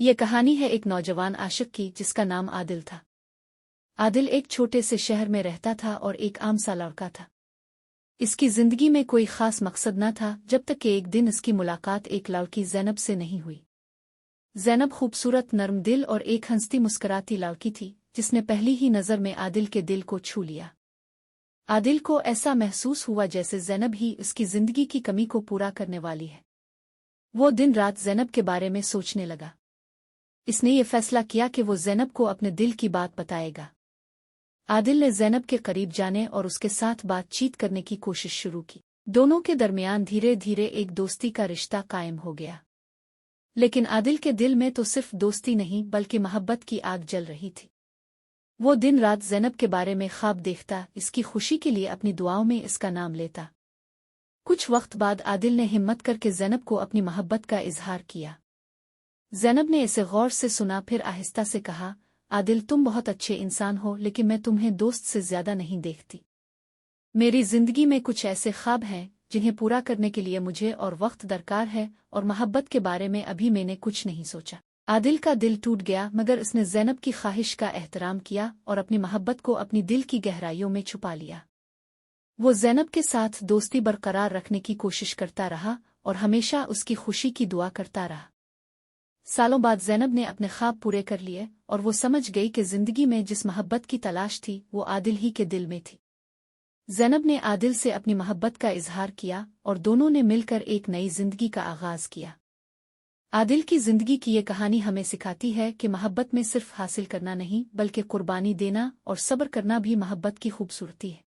ये कहानी है एक नौजवान आशिक की जिसका नाम आदिल था। आदिल एक छोटे से शहर में रहता था और एक आम सा लड़का था। इसकी जिंदगी में कोई खास मकसद न था जब तक कि एक दिन इसकी मुलाकात एक लड़की ज़ैनब से नहीं हुई। ज़ैनब खूबसूरत, नर्म दिल और एक हंसती मुस्कुराती लड़की थी जिसने पहली ही नज़र में आदिल के दिल को छू लिया। आदिल को ऐसा महसूस हुआ जैसे ज़ैनब ही उसकी जिंदगी की कमी को पूरा करने वाली है। वो दिन रात ज़ैनब के बारे में सोचने लगा। इसने ये फैसला किया कि वो ज़ैनब को अपने दिल की बात बताएगा। आदिल ने ज़ैनब के करीब जाने और उसके साथ बातचीत करने की कोशिश शुरू की। दोनों के दरमियान धीरे धीरे एक दोस्ती का रिश्ता कायम हो गया। लेकिन आदिल के दिल में तो सिर्फ दोस्ती नहीं बल्कि मोहब्बत की आग जल रही थी। वो दिन रात ज़ैनब के बारे में ख्वाब देखता, इसकी खुशी के लिए अपनी दुआओं में इसका नाम लेता। कुछ वक्त बाद आदिल ने हिम्मत करके ज़ैनब को अपनी मोहब्बत का इजहार किया। ज़ैनब ने इसे गौर से सुना, फिर आहिस्ता से कहा, आदिल, तुम बहुत अच्छे इंसान हो, लेकिन मैं तुम्हें दोस्त से ज्यादा नहीं देखती। मेरी जिंदगी में कुछ ऐसे ख्वाब हैं जिन्हें पूरा करने के लिए मुझे और वक्त दरकार है, और मोहब्बत के बारे में अभी मैंने कुछ नहीं सोचा। आदिल का दिल टूट गया, मगर उसने ज़ैनब की ख्वाहिश का एहतराम किया और अपनी मोहब्बत को अपनी दिल की गहराइयों में छुपा लिया। वो ज़ैनब के साथ दोस्ती बरकरार रखने की कोशिश करता रहा और हमेशा उसकी खुशी की दुआ करता रहा। सालों बाद ज़ैनब ने अपने ख्वाब पूरे कर लिए और वो समझ गई कि जिंदगी में जिस मोहब्बत की तलाश थी वो आदिल ही के दिल में थी। ज़ैनब ने आदिल से अपनी मोहब्बत का इजहार किया और दोनों ने मिलकर एक नई जिंदगी का आगाज किया। आदिल की जिंदगी की ये कहानी हमें सिखाती है कि मोहब्बत में सिर्फ हासिल करना नहीं बल्कि कुर्बानी देना और सब्र करना भी मोहब्बत की खूबसूरती है।